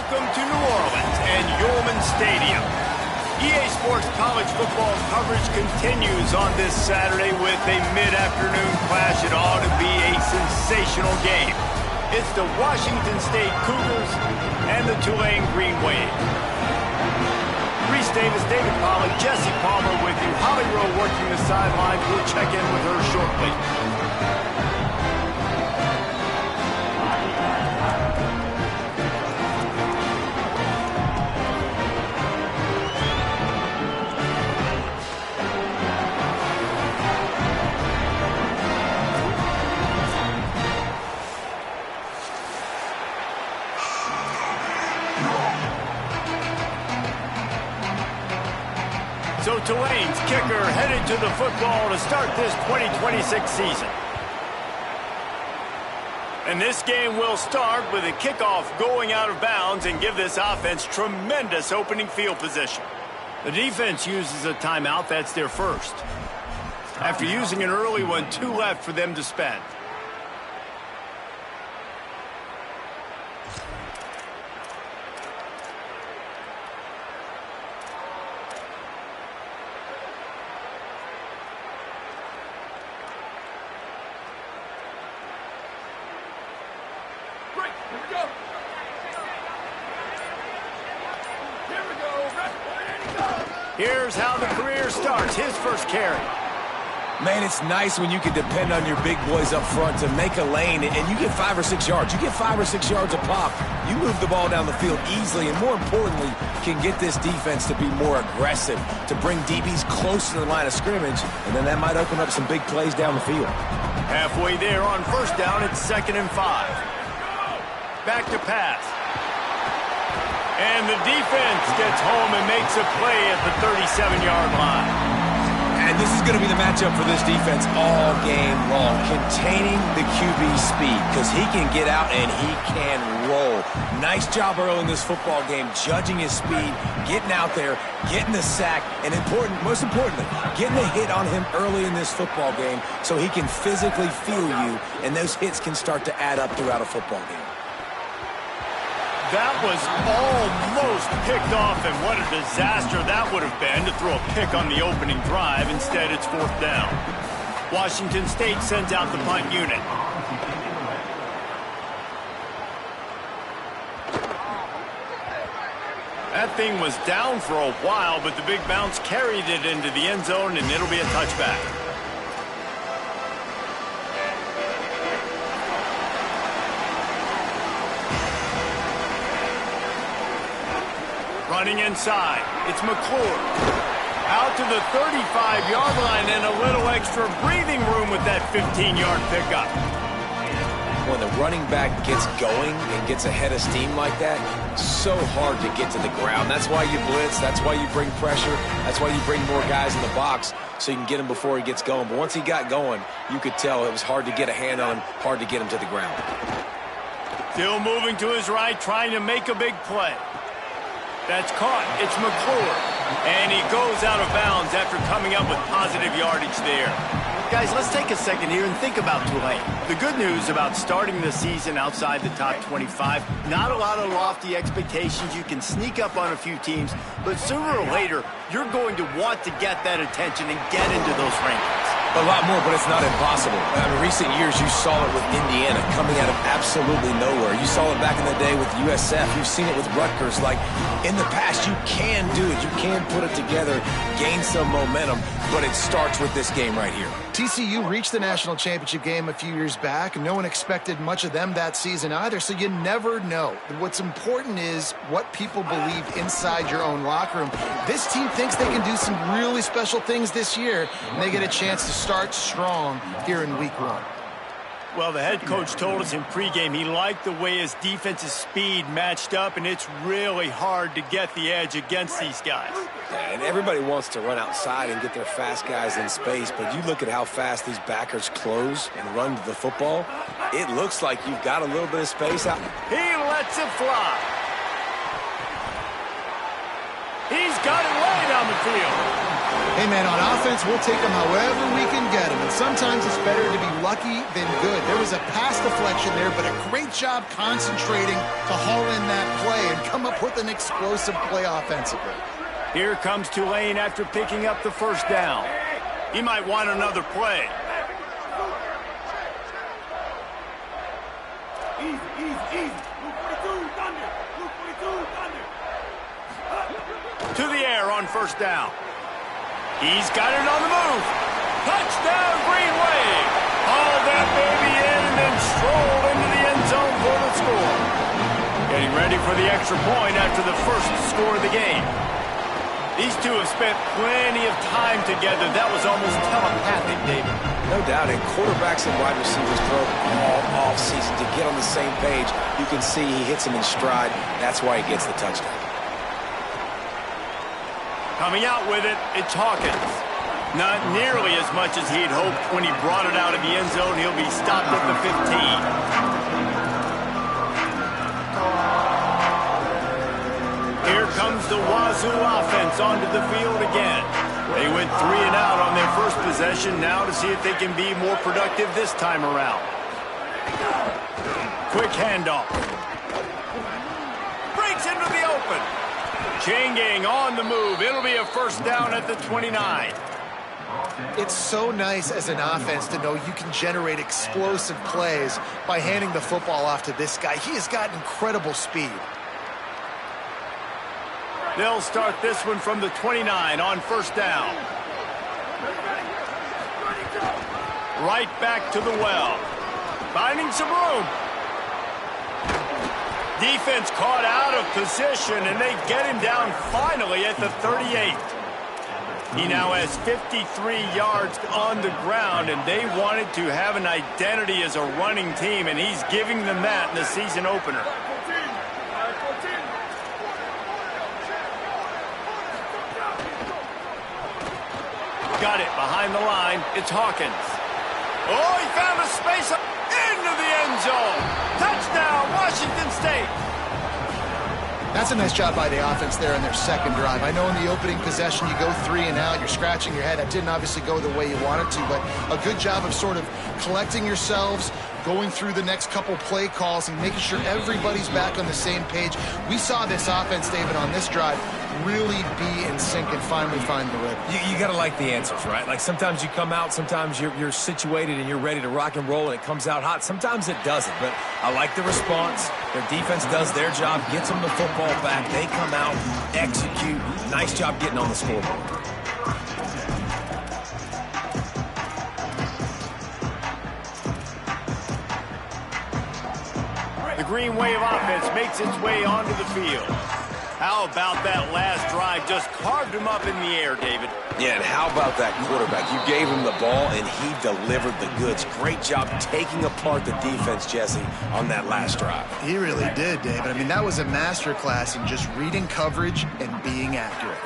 Welcome to New Orleans and Yulman Stadium. EA Sports college football coverage continues on this Saturday with a mid-afternoon clash. It ought to be a sensational game. It's the Washington State Cougars and the Tulane Green Wave. Reese Davis, David Pollack, Jesse Palmer with you. Holly Rowe working the sidelines. We'll check in with her shortly. So Tulane's kicker headed to the football to start this 2026 season. And this game will start with a kickoff going out of bounds and give this offense tremendous opening field position. The defense uses a timeout. That's their first. After using an early one, 2 left for them to spend. Here's how the career starts. His first carry. Man, it's nice when you can depend on your big boys up front to make a lane, and you get 5 or 6 yards. You get 5 or 6 yards a pop. You move the ball down the field easily, and more importantly, can get this defense to be more aggressive, to bring DBs close to the line of scrimmage, and then that might open up some big plays down the field. Halfway there on first down, it's 2nd and 5. Back to pass. And the defense gets home and makes a play at the 37-yard line. And this is going to be the matchup for this defense all game long, containing the QB speed, because he can get out and he can roll. Nice job early in this football game, judging his speed, getting out there, getting the sack, and most importantly, getting a hit on him early in this football game so he can physically feel you, and those hits can start to add up throughout a football game. That was almost picked off, and what a disaster that would have been to throw a pick on the opening drive. Instead, it's 4th down. Washington State sends out the punt unit. That thing was down for a while, but the big bounce carried it into the end zone, and it'll be a touchback. Running inside, it's McClure. Out to the 35-yard line and a little extra breathing room with that 15-yard pickup. When the running back gets going and gets ahead of steam like that, so hard to get to the ground. That's why you blitz. That's why you bring pressure. That's why you bring more guys in the box so you can get him before he gets going. But once he got going, you could tell it was hard to get a hand on him, hard to get him to the ground. Still moving to his right, trying to make a big play. That's caught. It's McClure. And he goes out of bounds after coming up with positive yardage there. Guys, let's take a second here and think about Tulane. The good news about starting the season outside the top 25, not a lot of lofty expectations. You can sneak up on a few teams, but sooner or later, you're going to want to get that attention and get into those rankings. A lot more, but it's not impossible. In recent years, you saw it with Indiana coming out of absolutely nowhere. You saw it back in the day with USF. You've seen it with Rutgers. Like, in the past, you can do it. You can put it together, gain some momentum, but it starts with this game right here. TCU reached the national championship game a few years back, and no one expected much of them that season either, so you never know. What's important is what people believe inside your own locker room. This team thinks they can do some really special things this year, and they get a chance to start strong here in week 1. Well, the head coach told us in pregame he liked the way his defensive speed matched up, and it's really hard to get the edge against these guys. Yeah, and everybody wants to run outside and get their fast guys in space, but you look at how fast these backers close and run to the football, it looks like you've got a little bit of space out. He lets it fly. He's got it right on the field. Hey, man, on offense, we'll take them however we can get them. And sometimes it's better to be lucky than good. There was a pass deflection there, but a great job concentrating to haul in that play and come up with an explosive play offensively. Here comes Tulane after picking up the first down. He might want another play. To the air on first down. He's got it on the move. Touchdown, Green Wave. Hauled that baby in and then strolled into the end zone for the score. Getting ready for the extra point after the first score of the game. These two have spent plenty of time together. That was almost telepathic, David. No doubt, and quarterbacks and wide receivers throw all offseason to get on the same page. You can see he hits him in stride. That's why he gets the touchdown. Coming out with it, it's Hawkins. Not nearly as much as he'd hoped when he brought it out of the end zone. He'll be stopped at the 15. Here comes the Wazoo offense onto the field again. They went 3 and out on their first possession. Now to see if they can be more productive this time around. Quick handoff. Breaks into the open. Changing on the move. It'll be a first down at the 29. It's so nice as an offense to know you can generate explosive plays by handing the football off to this guy. He has got incredible speed. They'll start this one from the 29 on first down. Right back to the well. Finding some room. Defense caught out of position, and they get him down finally at the 38. He now has 53 yards on the ground, and they wanted to have an identity as a running team, and he's giving them that in the season opener. Got it behind the line. It's Hawkins. Oh, he found a space into the end zone. Touchdown, Washington State. That's a nice job by the offense there in their second drive. I know in the opening possession you go 3 and out, you're scratching your head. That didn't obviously go the way you wanted to, but a good job of sort of collecting yourselves, going through the next couple play calls and making sure everybody's back on the same page. We saw this offense, David, on this drive really be in sync and finally find the rhythm. You got to like the answers, right? Like sometimes you come out, sometimes you're situated and you're ready to rock and roll and it comes out hot. Sometimes it doesn't, but I like the response. Their defense does their job, gets them the football back. They come out, execute. Nice job getting on the scoreboard. The Green Wave offense makes its way onto the field. How about that last drive? Just carved him up in the air, David. Yeah, and how about that quarterback? You gave him the ball, and he delivered the goods. Great job taking apart the defense, Jesse, on that last drive. He really did, David. I mean, that was a masterclass in just reading coverage and being accurate.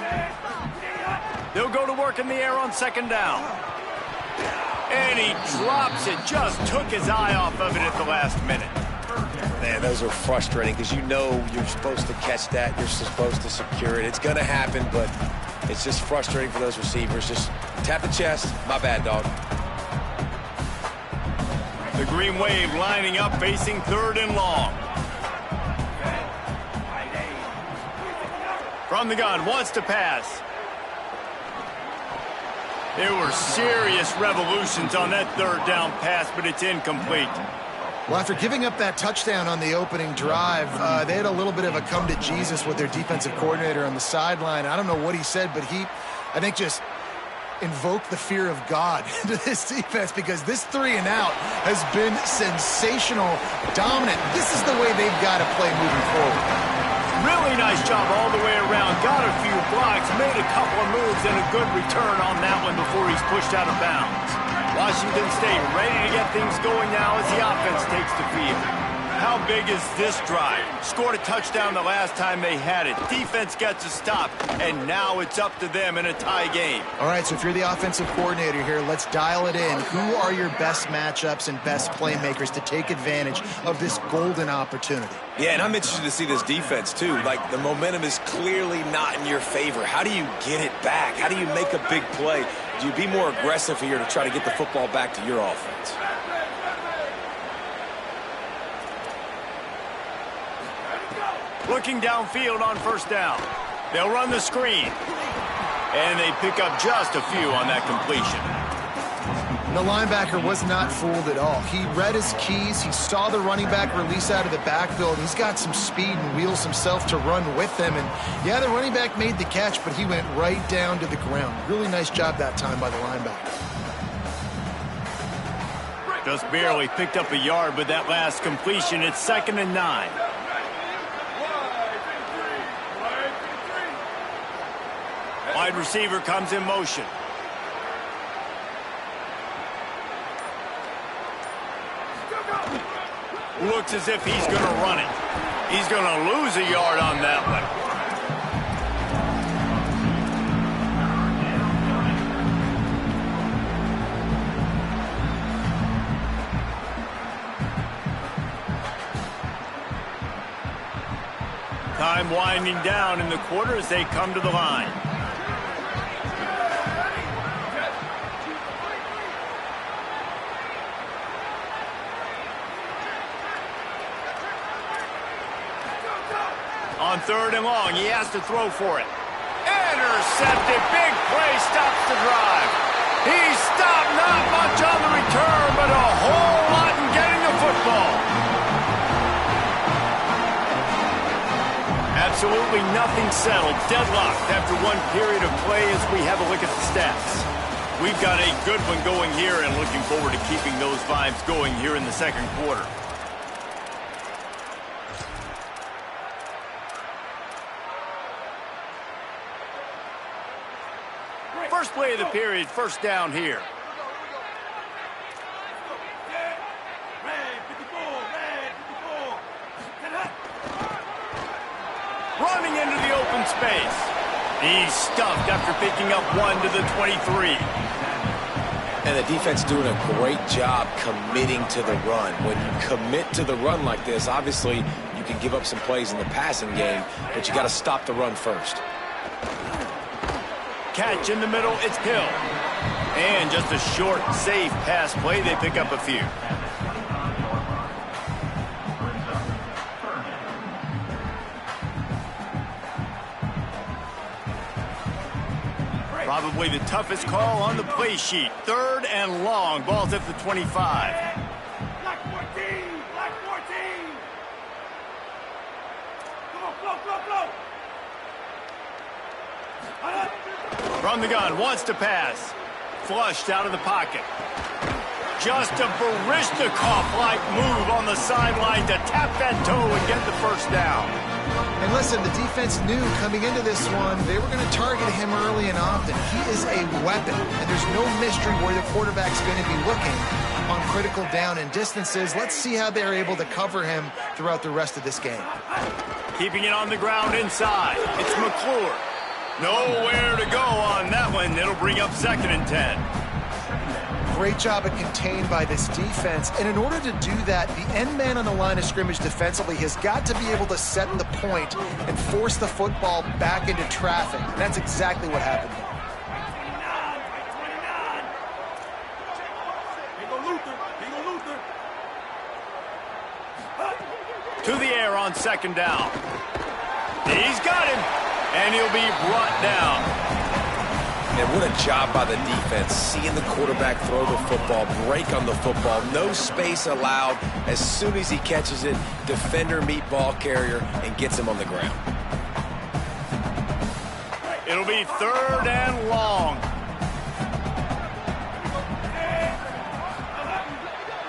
They'll go to work in the air on second down. And he drops it. Just took his eye off of it at the last minute. Man, those are frustrating because you know you're supposed to catch that. You're supposed to secure it. It's going to happen, but it's just frustrating for those receivers. Just tap the chest. My bad, dog. The Green Wave lining up, facing 3rd and long. From the gun, wants to pass. There were serious revolutions on that 3rd down pass, but it's incomplete. Well, after giving up that touchdown on the opening drive, they had a little bit of a come to Jesus with their defensive coordinator on the sideline. I don't know what he said, but he, I think, just invoked the fear of God into this defense because this 3 and out has been sensational, dominant. This is the way they've got to play moving forward. Really nice job all the way around. Got a few blocks, made a couple of moves, and a good return on that one before he's pushed out of bounds. Washington State ready to get things going now as the offense takes the field. How big is this drive? Scored a touchdown the last time they had it. Defense gets a stop, and now it's up to them in a tie game. All right, so if you're the offensive coordinator here, let's dial it in. Who are your best matchups and best playmakers to take advantage of this golden opportunity? Yeah, and I'm interested to see this defense, too. Like, the momentum is clearly not in your favor. How do you get it back? How do you make a big play? Do you be more aggressive here to try to get the football back to your offense? Looking downfield on first down. They'll run the screen. And they pick up just a few on that completion. The linebacker was not fooled at all. He read his keys. He saw the running back release out of the backfield. He's got some speed and wheels himself to run with them. And, yeah, the running back made the catch, but he went right down to the ground. Really nice job that time by the linebacker. Just barely picked up a yard with that last completion. It's 2nd and 9. Wide receiver comes in motion. Looks as if he's going to run it. He's going to lose a yard on that one. Time winding down in the quarter as they come to the line. On 3rd and long, he has to throw for it. Intercepted. Big play stops the drive. He stopped not much on the return, but a whole lot in getting the football. Absolutely nothing settled. Deadlocked after one period of play as we have a look at the stats. We've got a good one going here and looking forward to keeping those vibes going here in the 2nd quarter. First play of the period, first down here. Running into the open space. He's stuffed after picking up 1 to the 23. And the defense doing a great job committing to the run. When you commit to the run like this, obviously you can give up some plays in the passing game, but you got to stop the run first. Catch in the middle, it's Hill. And just a short, safe pass play, they pick up a few. Probably the toughest call on the play sheet. 3rd and long, ball's at the 25. Black 14! Black 14! Come on, flow! From the gun, wants to pass. Flushed out of the pocket. Just a Barishnikov-like move on the sideline to tap that toe and get the first down. And listen, the defense knew coming into this one, they were going to target him early and often. He is a weapon, and there's no mystery where the quarterback's going to be looking on critical down and distances. Let's see how they're able to cover him throughout the rest of this game. Keeping it on the ground inside. It's McClure. Nowhere to go on that one. It'll bring up 2nd and 10. Great job at contained by this defense. And in order to do that, the end man on the line of scrimmage defensively has got to be able to set the point and force the football back into traffic. And that's exactly what happened. To the air on 2nd down. He's got him. And he'll be brought down. And what a job by the defense, seeing the quarterback throw the football, break on the football, no space allowed. As soon as he catches it, defender meet ball carrier and gets him on the ground. It'll be 3rd and long.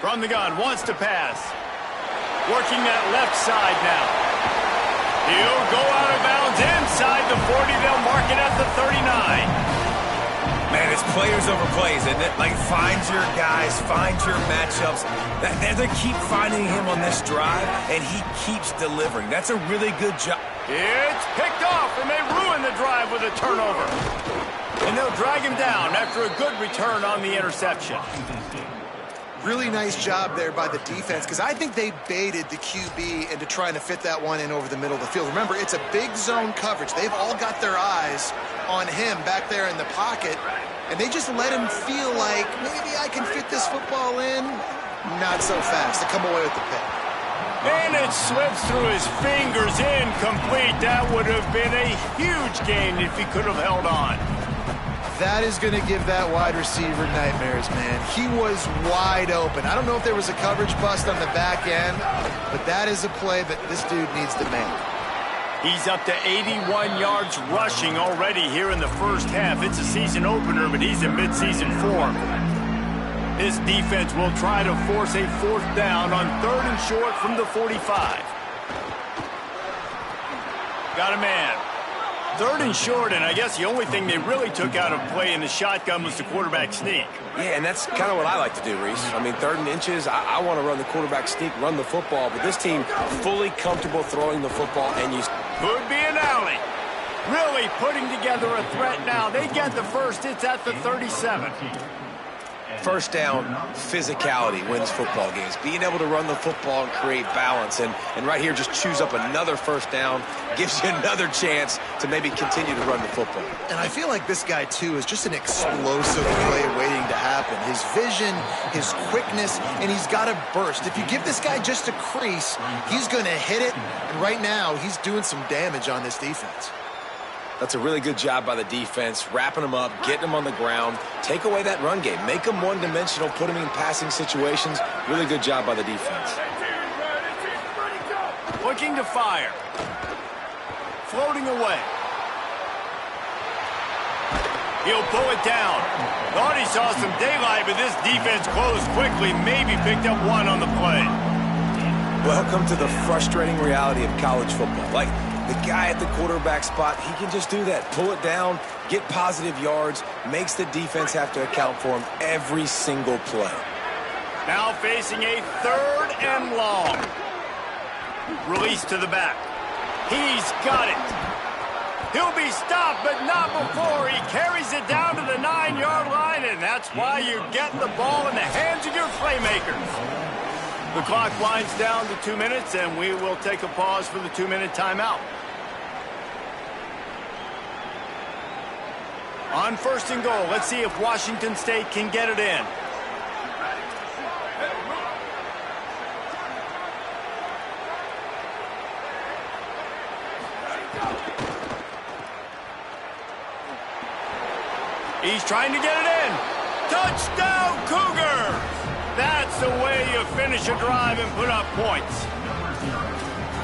From the gun, wants to pass. Working that left side now. He'll go out of bounds inside the 40. They'll mark it at the 39. Man, it's players over plays, isn't it? Like, find your guys, find your matchups. They keep finding him on this drive, and he keeps delivering. That's a really good job. It's picked off, and they ruin the drive with a turnover. And they'll drag him down after a good return on the interception. Really nice job there by the defense, because I think they baited the QB into trying to fit that one in over the middle of the field. Remember, it's a big zone coverage. They've all got their eyes on him back there in the pocket, and they just let him feel like, maybe I can fit this football in. Not so fast. They come away with the pick. And it slips through his fingers, incomplete. That would have been a huge gain if he could have held on. That is going to give that wide receiver nightmares, man. He was wide open. I don't know if there was a coverage bust on the back end, but that is a play that this dude needs to make. He's up to 81 yards rushing already here in the first half. It's a season opener, but he's in midseason form. This defense will try to force a fourth down on 3rd and short from the 45. Got a man. 3rd and short, and I guess the only thing they really took out of play in the shotgun was the quarterback sneak. Yeah, and that's kind of what I like to do, Reese. I mean, 3rd and inches, I want to run the quarterback sneak, run the football, but this team fully comfortable throwing the football, and you... Could be an alley. Really putting together a threat now. They get the first. It's at the 37. First down, physicality wins football games. Being able to run the football and create balance. And right here, just choose up another first down, gives you another chance to maybe continue to run the football. And I feel like this guy, too, is just an explosive play waiting to happen. His vision, his quickness, and he's got a burst. If you give this guy just a crease, he's going to hit it. And right now, he's doing some damage on this defense. That's a really good job by the defense, wrapping them up, getting them on the ground, take away that run game, make them one-dimensional, put them in passing situations. Really good job by the defense. Looking to fire. Floating away. He'll pull it down. Thought he saw some daylight, but this defense closed quickly, maybe picked up one on the play. Welcome to the frustrating reality of college football. Like, the guy at the quarterback spot, he can just do that. Pull it down, get positive yards, makes the defense have to account for him every single play. Now facing a 3rd and long. Release to the back. He's got it. He'll be stopped, but not before. He carries it down to the 9-yard line, and that's why you get the ball in the hands of your playmakers. The clock winds down to 2 minutes, and we will take a pause for the 2-minute timeout. On 1st and goal, let's see if Washington State can get it in. He's trying to get it in. Touchdown, Cougars! That's the way you finish a drive and put up points.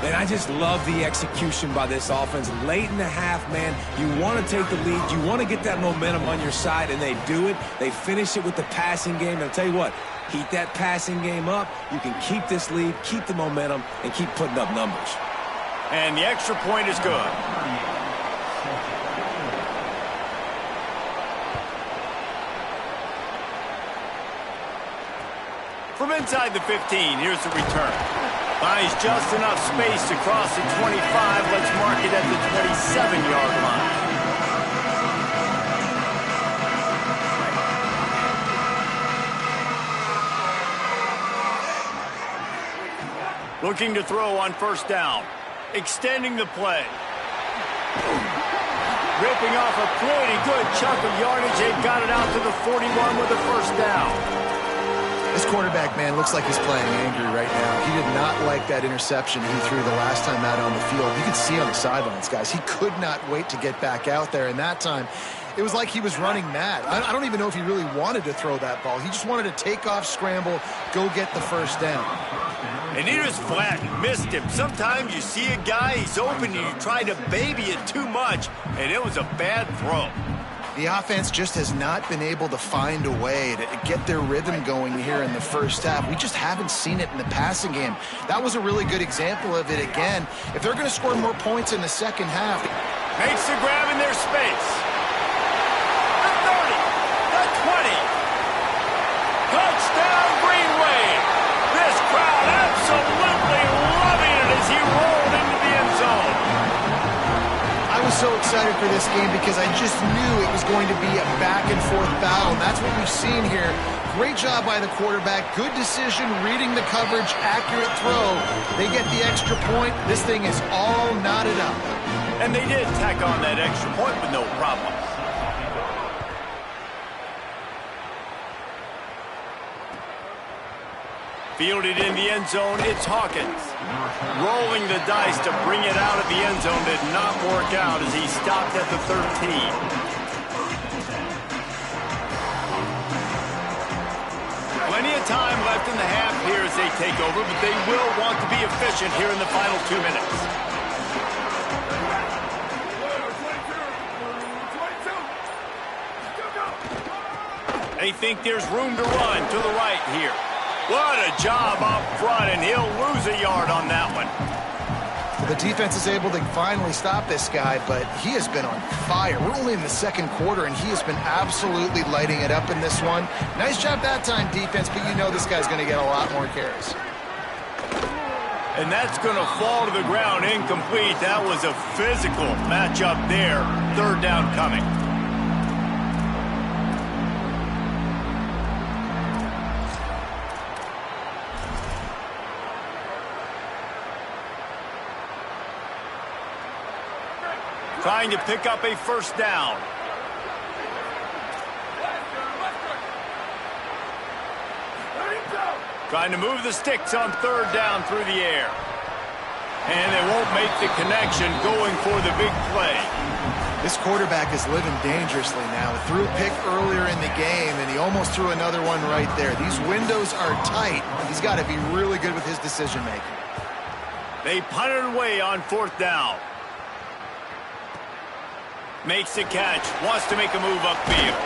And I just love the execution by this offense. Late in the half, man, you want to take the lead. You want to get that momentum on your side, and they do it. They finish it with the passing game. And I'll tell you what, heat that passing game up. You can keep this lead, keep the momentum, and keep putting up numbers. And the extra point is good. From inside the 15, here's the return. Buys just enough space to cross the 25. Let's mark it at the 27-yard line. Looking to throw on 1st down. Extending the play. Ripping off a pretty good chunk of yardage. They've got it out to the 41 with a 1st down. This quarterback, man, looks like he's playing angry right now. He did not like that interception he threw the last time out on the field. You could see on the sidelines, guys, he could not wait to get back out there. And that time, it was like he was running mad. I don't even know if he really wanted to throw that ball. He just wanted to take off, scramble, go get the 1st down. And he just flat missed him. Sometimes you see a guy, he's open, and you try to baby it too much, and it was a bad throw. The offense just has not been able to find a way to get their rhythm going here in the first half. We just haven't seen it in the passing game. That was a really good example of it again. If they're going to score more points in the second half. Makes the grab in their space. The 30, excited for this game because I just knew it was going to be a back-and-forth battle, and that's what we've seen here. Great job by the quarterback. Good decision, reading the coverage, accurate throw. They get the extra point. This thing is all knotted up. And they did tack on that extra point with no problem. Fielded in the end zone, it's Hawkins. Rolling the dice to bring it out of the end zone did not work out as he stopped at the 13. Plenty of time left in the half here as they take over, but they will want to be efficient here in the final 2 minutes. They think there's room to run to the right here. What a job up front, and he'll lose a yard on that one. The defense is able to finally stop this guy, but he has been on fire. We're only in the second quarter, and he has been absolutely lighting it up in this one. Nice job that time, defense, but you know this guy's going to get a lot more carries. And that's going to fall to the ground incomplete. That was a physical matchup there. Third down coming. Trying to pick up a first down. Trying to move the sticks on third down through the air. And they won't make the connection going for the big play. This quarterback is living dangerously now. He threw a pick earlier in the game, and he almost threw another one right there. These windows are tight. He's got to be really good with his decision-making. They punted away on fourth down. Makes the catch, wants to make a move upfield.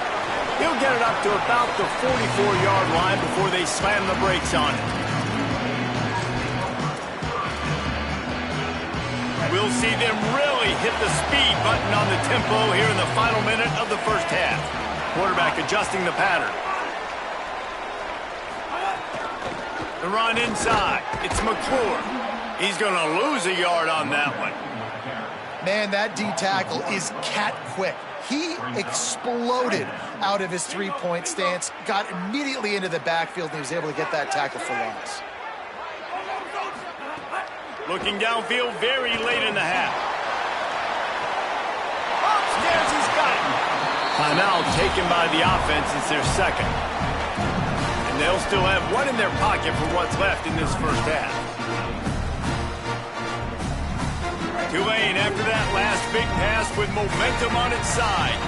He'll get it up to about the 44-yard line before they slam the brakes on it. We'll see them really hit the speed button on the tempo here in the final minute of the first half. Quarterback adjusting the pattern. The run inside. It's McClure. He's going to lose a yard on that one. Man, that D tackle is cat quick. He exploded out of his three-point stance, got immediately into the backfield, and he was able to get that tackle for loss. Looking downfield very late in the half. Upstairs, he's got it. Timeout taken by the offense. It's their second. And they'll still have one in their pocket for what's left in this first half. Tulane after that last big pass with momentum on its side.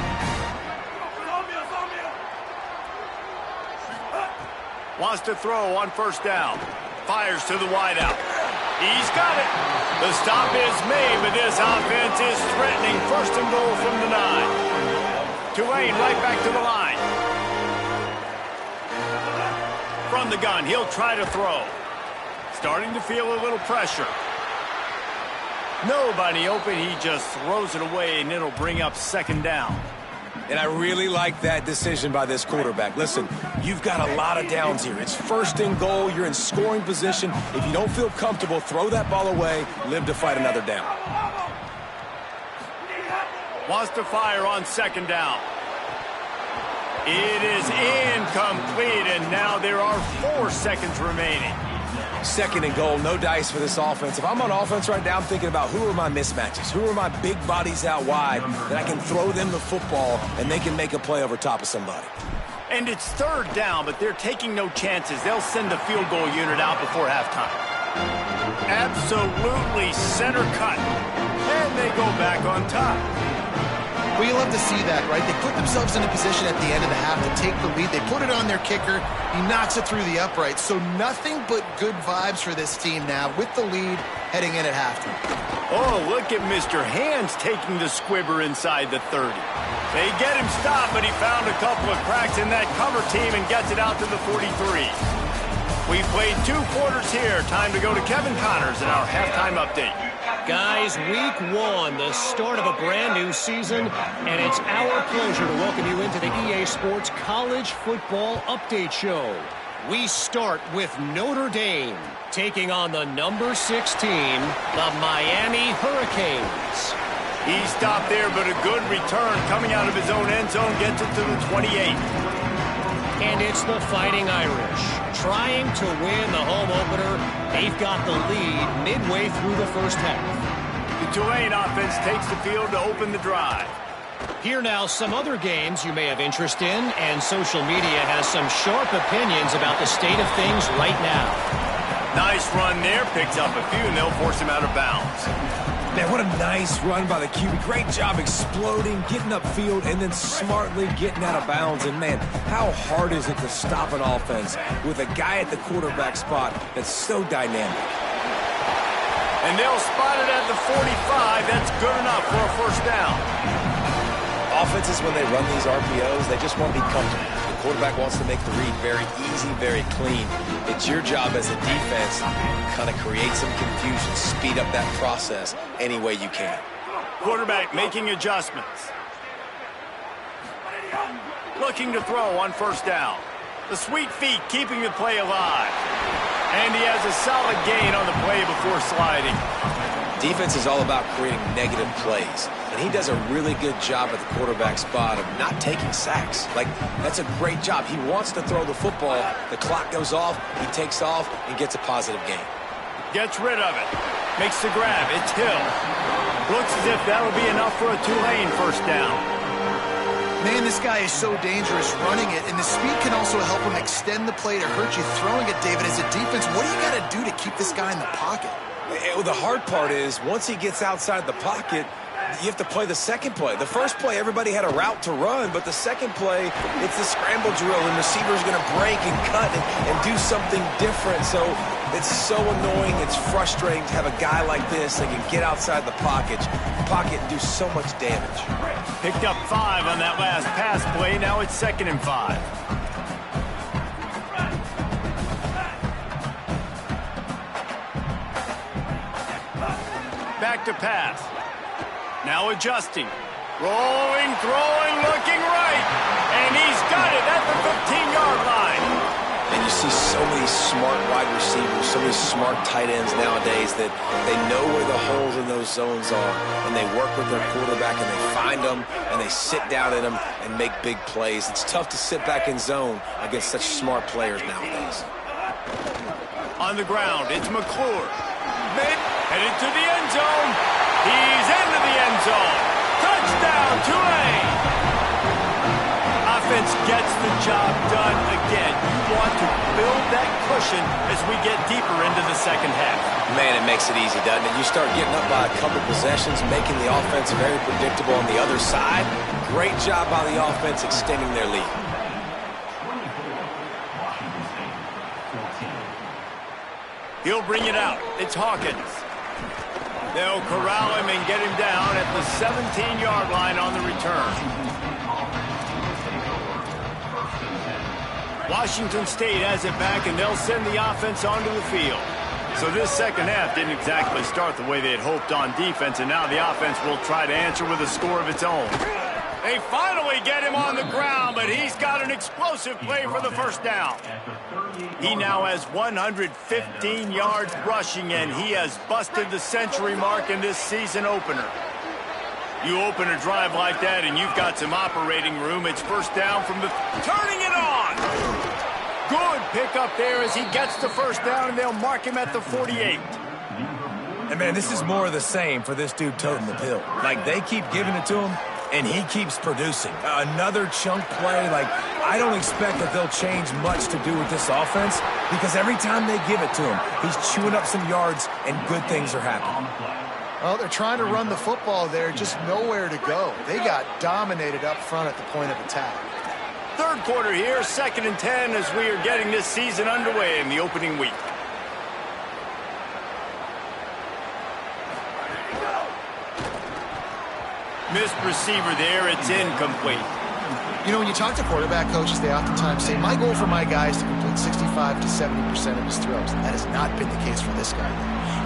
Wants to throw on first down. Fires to the wideout. He's got it. The stop is made, but this offense is threatening first and goal from the 9. Tulane right back to the line. From the gun, he'll try to throw. Starting to feel a little pressure. Nobody open, he just throws it away, and it'll bring up second down. And I really like that decision by this quarterback. Listen, you've got a lot of downs here. It's first and goal. You're in scoring position. If you don't feel comfortable, throw that ball away. Live to fight another down. Wants to fire on second down. It is incomplete, and now there are 4 seconds remaining. Second and goal, no dice for this offense. If I'm on offense right now, I'm thinking about who are my mismatches? Who are my big bodies out wide that I can throw them the football and they can make a play over top of somebody? And it's third down, but they're taking no chances. They'll send the field goal unit out before halftime. Absolutely center cut. And they go back on top. Well, you love to see that, right? They put themselves in a position at the end of the half to take the lead. They put it on their kicker. He knocks it through the uprights. So nothing but good vibes for this team now with the lead heading in at halftime. Oh, look at Mr. Hands taking the squibber inside the 30. They get him stopped, but he found a couple of cracks in that cover team and gets it out to the 43. We've played 2 quarters here. Time to go to Kevin Connors in our halftime update. Guys, week 1, the start of a brand new season, and it's our pleasure to welcome you into the EA Sports College Football Update Show. We start with Notre Dame, taking on the number 6 team, the Miami Hurricanes. He stopped there, but a good return coming out of his own end zone gets it to the 28. And it's the Fighting Irish trying to win the home opener. They've got the lead midway through the first half. The Tulane offense takes the field to open the drive. Here now, some other games you may have interest in, and social media has some sharp opinions about the state of things right now. Nice run there, picks up a few, and they'll force him out of bounds. Man, what a nice run by the QB. Great job exploding, getting upfield, and then smartly getting out of bounds. And, man, how hard is it to stop an offense with a guy at the quarterback spot that's so dynamic? And they'll spot it at the 45. That's good enough for a first down. Offenses, when they run these RPOs, they just want to be comfortable. The quarterback wants to make the read very easy, very clean. It's your job as a defense to kind of create some confusion, speed up that process any way you can. Quarterback making adjustments. Looking to throw on first down. The sweet feet keeping the play alive. And he has a solid gain on the play before sliding. Defense is all about creating negative plays, and he does a really good job at the quarterback spot of not taking sacks. Like, that's a great job. He wants to throw the football. The clock goes off, he takes off, and gets a positive gain. Gets rid of it. Makes the grab. It's Hill. Looks as if that'll be enough for a Tulane first down. Man, this guy is so dangerous running it, and the speed can also help him extend the play to hurt you. Throwing it, David, as a defense, what do you got to do to keep this guy in the pocket? The hard part is, once he gets outside the pocket, you have to play the second play. The first play, everybody had a route to run, but the second play, it's the scramble drill, and receiver's going to break and cut and do something different. So it's so annoying. It's frustrating to have a guy like this that can get outside the pocket and do so much damage. Picked up 5 on that last pass play. Now it's 2nd and 5. Back to pass. Now adjusting. Rolling, throwing, looking right. And he's got it at the 15-yard line. And you see so many smart wide receivers, so many smart tight ends nowadays that they know where the holes in those zones are, and they work with their quarterback, and they find them, and they sit down in them and make big plays. It's tough to sit back in zone against such smart players nowadays. On the ground, it's McClure. Headed to the end zone. He's into the end zone. Touchdown, Tulane. Offense gets the job done again. You want to build that cushion as we get deeper into the second half. Man, it makes it easy, doesn't it? You start getting up by a couple possessions, making the offense very predictable on the other side. Great job by the offense extending their lead. He'll bring it out. It's Hawkins. They'll corral him and get him down at the 17-yard line on the return. Washington State has it back, and they'll send the offense onto the field. So this second half didn't exactly start the way they had hoped on defense, and now the offense will try to answer with a score of its own. They finally get him on the ground, but he's got an explosive play for the first down. He now has 115 yards rushing, and he has busted the century mark in this season opener. You open a drive like that, and you've got some operating room. It's first down from the... Turning it on! Good pickup there as he gets the first down, and they'll mark him at the 48. And, man, this is more of the same for this dude toting the pill. Like, they keep giving it to him, and he keeps producing. Another chunk play. Like, I don't expect that they'll change much to do with this offense because every time they give it to him, he's chewing up some yards, and good things are happening. Well, they're trying to run the football there, just nowhere to go. They got dominated up front at the point of attack. Third quarter here, 2nd and 10 as we are getting this season underway in the opening week. Missed receiver there, it's incomplete. You know, when you talk to quarterback coaches, they oftentimes say, my goal for my guy is to complete 65 to 70% of his throws. That has not been the case for this guy.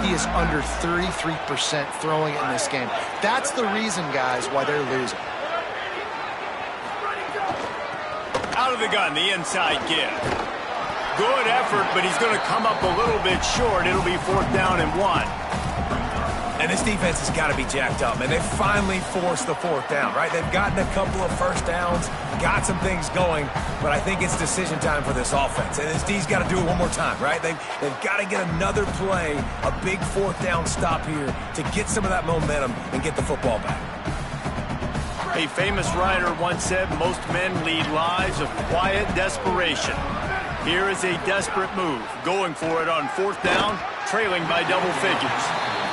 He is under 33% throwing it in this game. That's the reason, guys, why they're losing. Out of the gun, the inside give. Good effort, but he's going to come up a little bit short. It'll be 4th down and 1. And this defense has got to be jacked up, man. They finally forced the fourth down, right? They've gotten a couple of first downs, got some things going, but I think it's decision time for this offense. And this D's got to do it one more time, right? They've got to get another play, a big fourth down stop here to get some of that momentum and get the football back. A famous writer once said, most men lead lives of quiet desperation. Here is a desperate move, going for it on fourth down, trailing by double figures.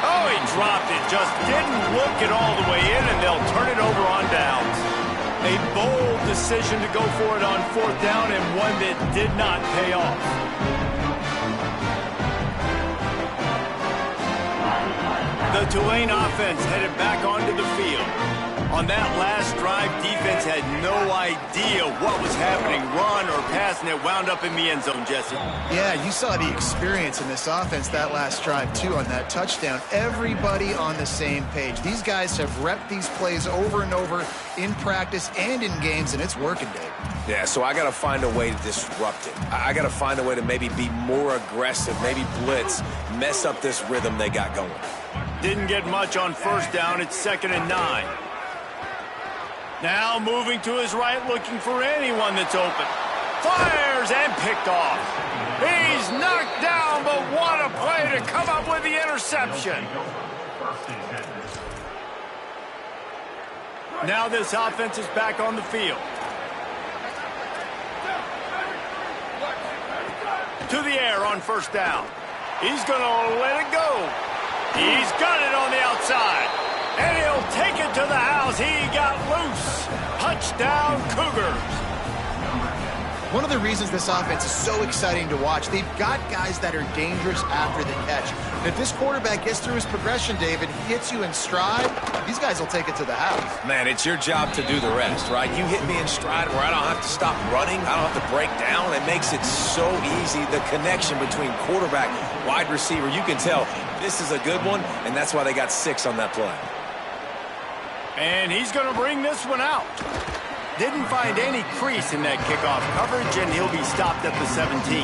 Oh, he dropped it, just didn't look it all the way in, and they'll turn it over on downs. A bold decision to go for it on fourth down, and one that did not pay off. The Tulane offense headed back onto the field. On that last drive, defense had no idea what was happening, run or pass, and it wound up in the end zone, Jesse. Yeah, you saw the experience in this offense that last drive, too, on that touchdown. Everybody on the same page. These guys have repped these plays over and over in practice and in games, and it's working, Dave. Yeah, so I got to find a way to disrupt it. I got to find a way to maybe be more aggressive, maybe blitz, mess up this rhythm they got going. Didn't get much on first down. It's 2nd and 9. Now moving to his right, looking for anyone that's open. Fires and picked off. He's knocked down, but what a play to come up with the interception. Now this offense is back on the field. To the air on first down. He's going to let it go. He's got it on the outside. And he'll take it to the house. He got loose. Touchdown, Cougars. One of the reasons this offense is so exciting to watch, they've got guys that are dangerous after the catch. And if this quarterback gets through his progression, David, hits you in stride, these guys will take it to the house. Man, it's your job to do the rest, right? You hit me in stride where I don't have to stop running. I don't have to break down. It makes it so easy. The connection between quarterback, wide receiver, you can tell this is a good one, and that's why they got 6 on that play. And he's going to bring this one out. Didn't find any crease in that kickoff coverage, and he'll be stopped at the 17.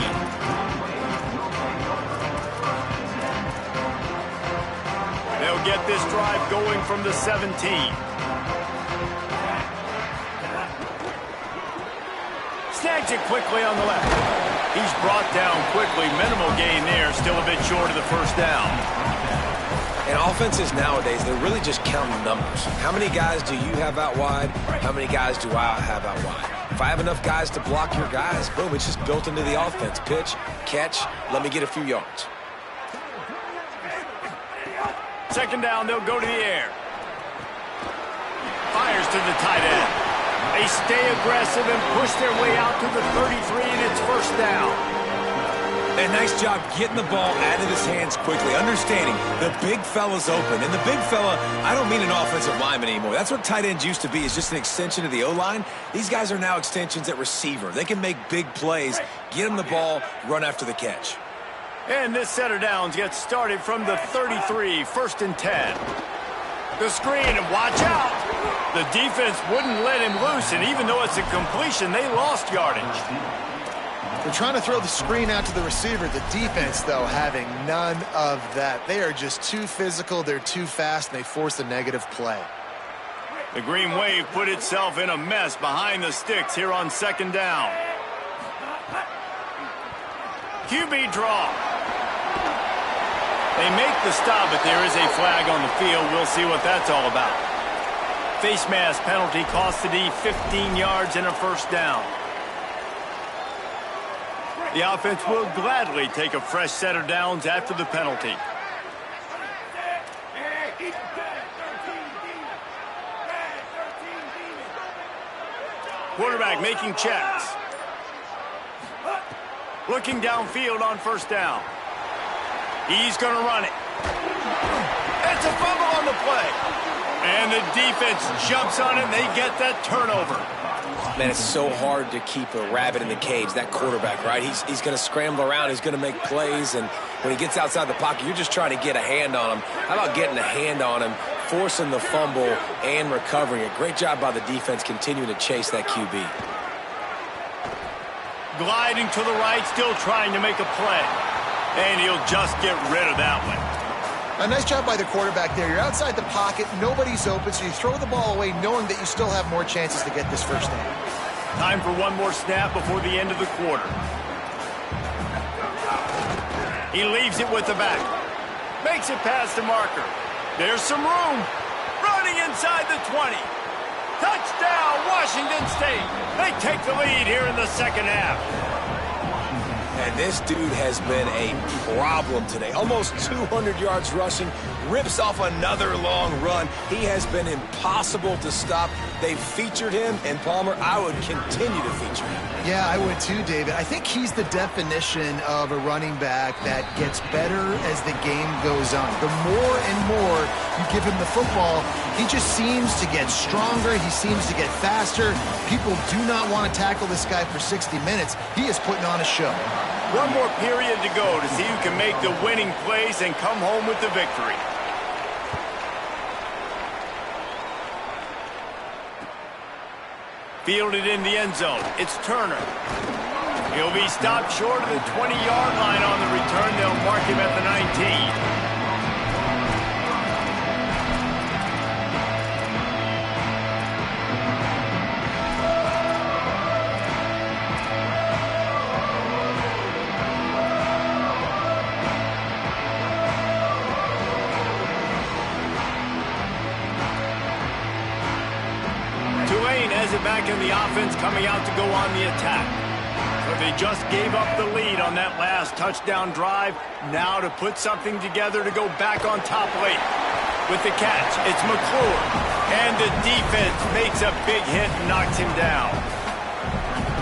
They'll get this drive going from the 17. Snags it quickly on the left. He's brought down quickly. Minimal gain there. Still a bit short of the first down. And offenses nowadays, they're really just counting numbers. How many guys do you have out wide? How many guys do I have out wide? If I have enough guys to block your guys, boom, it's just built into the offense. Pitch, catch, let me get a few yards. 2nd down, they'll go to the air. Fires to the tight end. They stay aggressive and push their way out to the 33, and it's first down. And nice job getting the ball out of his hands quickly, understanding the big fella's open. And the big fella, I don't mean an offensive lineman anymore. That's what tight ends used to be, is just an extension of the O-line. These guys are now extensions at receiver. They can make big plays, get him the ball, run after the catch. And this set of downs gets started from the 33, 1st and 10. The screen, and watch out. The defense wouldn't let him loose, and even though it's a completion, they lost yardage. They're trying to throw the screen out to the receiver. The defense, though, having none of that. They are just too physical, they're too fast, and they force a negative play. The Green Wave put itself in a mess behind the sticks here on 2nd down. QB draw. They make the stop, but there is a flag on the field. We'll see what that's all about. Face mask penalty cost the D 15 yards and a first down. The offense will gladly take a fresh set of downs after the penalty. Quarterback making checks. Looking downfield on first down. He's going to run it. It's a fumble on the play. And the defense jumps on it, and they get that turnover. Man, it's so hard to keep a rabbit in the cage, that quarterback, right? He's going to scramble around. He's going to make plays, and when he gets outside the pocket, you're just trying to get a hand on him. How about getting a hand on him, forcing the fumble, and recovering it? Great job by the defense continuing to chase that QB. Gliding to the right, still trying to make a play. And he'll just get rid of that one. A nice job by the quarterback there. You're outside the pocket, nobody's open, so you throw the ball away knowing that you still have more chances to get this first down. Time for one more snap before the end of the quarter. He leaves it with the back. Makes it past the marker. There's some room. Running inside the 20. Touchdown, Washington State. They take the lead here in the second half. And this dude has been a problem today. Almost 200 yards rushing, rips off another long run. He has been impossible to stop. They've featured him, and Palmer, I would continue to feature him. Yeah, I would too, David. I think he's the definition of a running back that gets better as the game goes on. The more and more you give him the football, he just seems to get stronger. He seems to get faster. People do not want to tackle this guy for 60 minutes. He is putting on a show. One more period to go to see who can make the winning plays and come home with the victory. Fielded in the end zone. It's Turner. He'll be stopped short of the 20-yard line on the return. They'll mark him at the 19. Tulane has it back in the offense, coming out to go on the attack. So they just gave up the lead on that last touchdown drive. Now to put something together to go back on top late. With the catch, it's McClure. And the defense makes a big hit and knocks him down.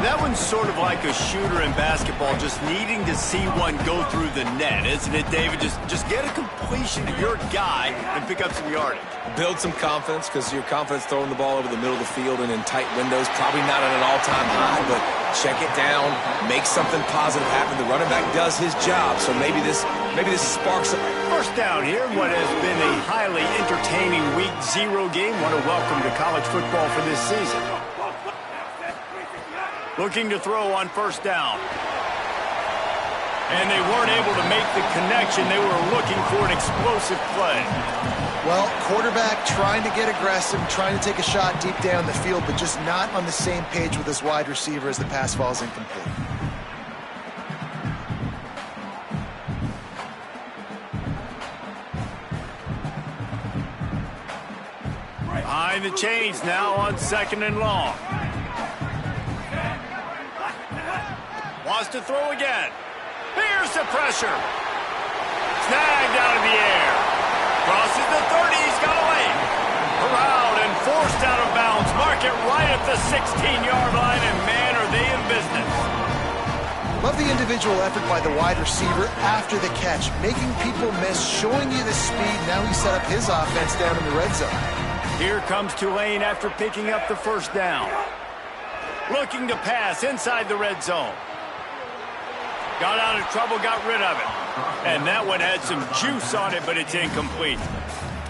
That one's sort of like a shooter in basketball, just needing to see one go through the net, isn't it, David? Just get a completion to your guy and pick up some yardage. Build some confidence, because your confidence throwing the ball over the middle of the field and in tight windows, probably not at an all-time high, but check it down, make something positive happen. The running back does his job, so maybe this sparks it. First down here, what has been a highly entertaining Week 0 game. What a welcome to college football for this season. Looking to throw on first down. And they weren't able to make the connection. They were looking for an explosive play. Well, quarterback trying to get aggressive, trying to take a shot deep down the field, but just not on the same page with his wide receiver as the pass falls incomplete. Behind the chains now on second and long. Wants to throw again. Here's the pressure. Snagged out of the air. Crosses the 30. He's got away. Corralled and forced out of bounds. Mark it right at the 16-yard line, and man, are they in business. Love the individual effort by the wide receiver after the catch, making people miss, showing you the speed. Now he set up his offense down in the red zone. Here comes Tulane after picking up the first down. Looking to pass inside the red zone. Got out of trouble, got rid of it. And that one had some juice on it, but it's incomplete.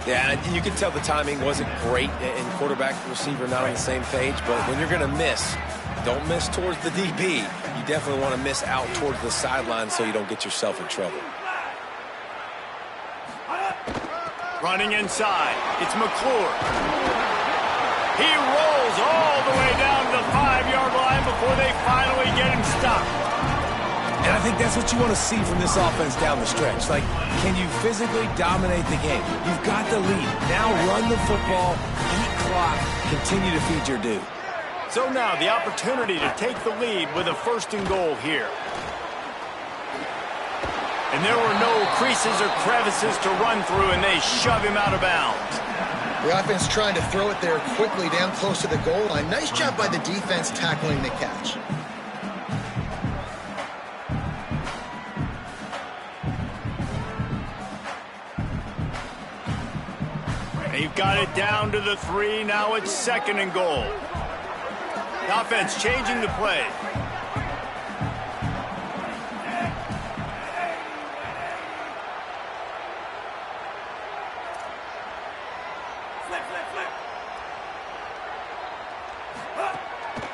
Yeah, you can tell the timing wasn't great, and quarterback and receiver not on the same page, but when you're going to miss, don't miss towards the DB. You definitely want to miss out towards the sideline so you don't get yourself in trouble. Running inside, it's McClure. He rolls all the way down to the 5-yard line before they finally get him stopped. And I think that's what you want to see from this offense down the stretch. Like, can you physically dominate the game? You've got the lead. Now run the football, eat clock, continue to feed your dude. So now the opportunity to take the lead with a first and goal here. And there were no creases or crevices to run through, and they shove him out of bounds. The offense trying to throw it there quickly down close to the goal line. Nice job by the defense tackling the catch. They've got it down to the 3. Now it's second and goal. The offense changing the play.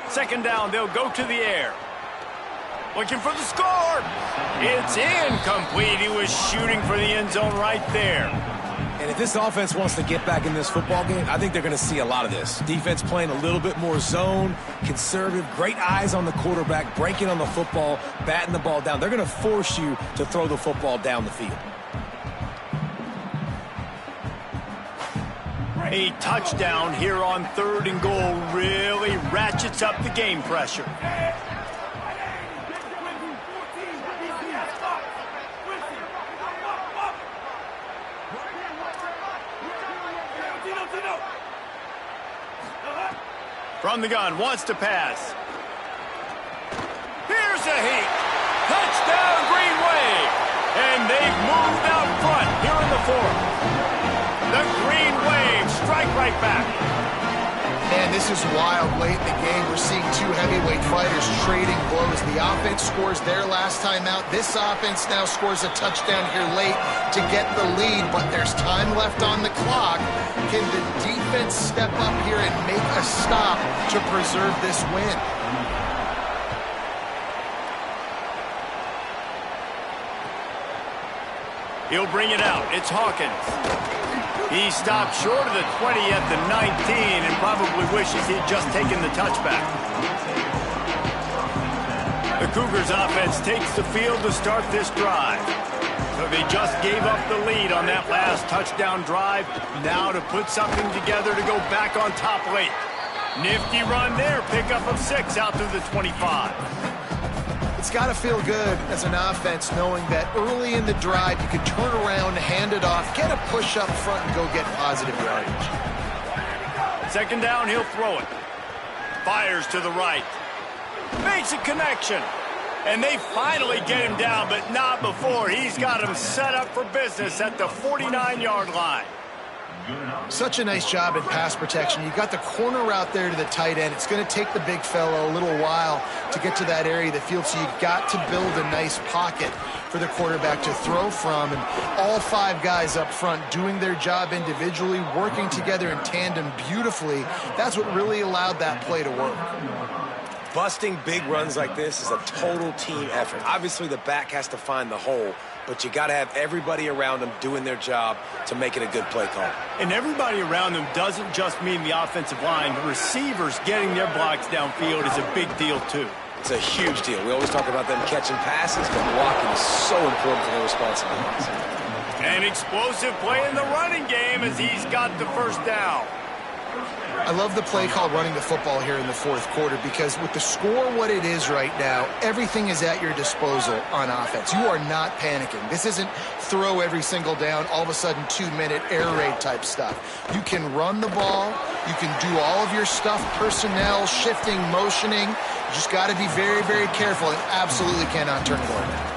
Second down, they'll go to the air. Looking for the score. It's incomplete. He was shooting for the end zone right there. And if this offense wants to get back in this football game, I think they're going to see a lot of this. Defense playing a little bit more zone, conservative, great eyes on the quarterback, breaking on the football, batting the ball down. They're going to force you to throw the football down the field. A touchdown here on 3rd and goal really ratchets up the game pressure. From the gun, wants to pass. Here's a heat. Touchdown, Green Wave. And they've moved out front here in the 4th. The Green Wave strike right back. Man, this is wild. Late in the game, we're seeing two heavyweight fighters trading blows. The offense scores their last time out. This offense now scores a touchdown here late to get the lead, but there's time left on the clock. Can the defense step up here and make a stop to preserve this win? He'll bring it out. It's Hawkins. He stopped short of the 20 at the 19 and probably wishes he'd just taken the touchback. The Cougars offense takes the field to start this drive. So they just gave up the lead on that last touchdown drive. Now to put something together to go back on top late. Nifty run there. Pickup of 6 out through the 25. It's got to feel good as an offense knowing that early in the drive you can turn around, hand it off, get a push up front, and go get positive yardage. 2nd down, he'll throw it. Fires to the right. Makes a connection. And they finally get him down, but not before. He's got him set up for business at the 49-yard line. Such a nice job in pass protection. You got the corner out there to the tight end. It's going to take the big fellow a little while to get to that area of the field, so you've got to build a nice pocket for the quarterback to throw from. And all 5 guys up front doing their job individually, working together in tandem beautifully. That's what really allowed that play to work. Busting big runs like this is a total team effort. Obviously, the back has to find the hole, but you got to have everybody around them doing their job to make it a good play call. And everybody around them doesn't just mean the offensive line. The receivers getting their blocks downfield is a big deal, too. It's a huge deal. We always talk about them catching passes, but blocking is so important for their responsibilities. An explosive play in the running game as he's got the 1st down. I love the play call running the football here in the 4th quarter, because with the score what it is right now, everything is at your disposal on offense. You are not panicking. This isn't throw every single down, all of a sudden 2-minute air raid type stuff. You can run the ball. You can do all of your stuff, personnel, shifting, motioning. You just got to be very, very careful and absolutely cannot turn it over.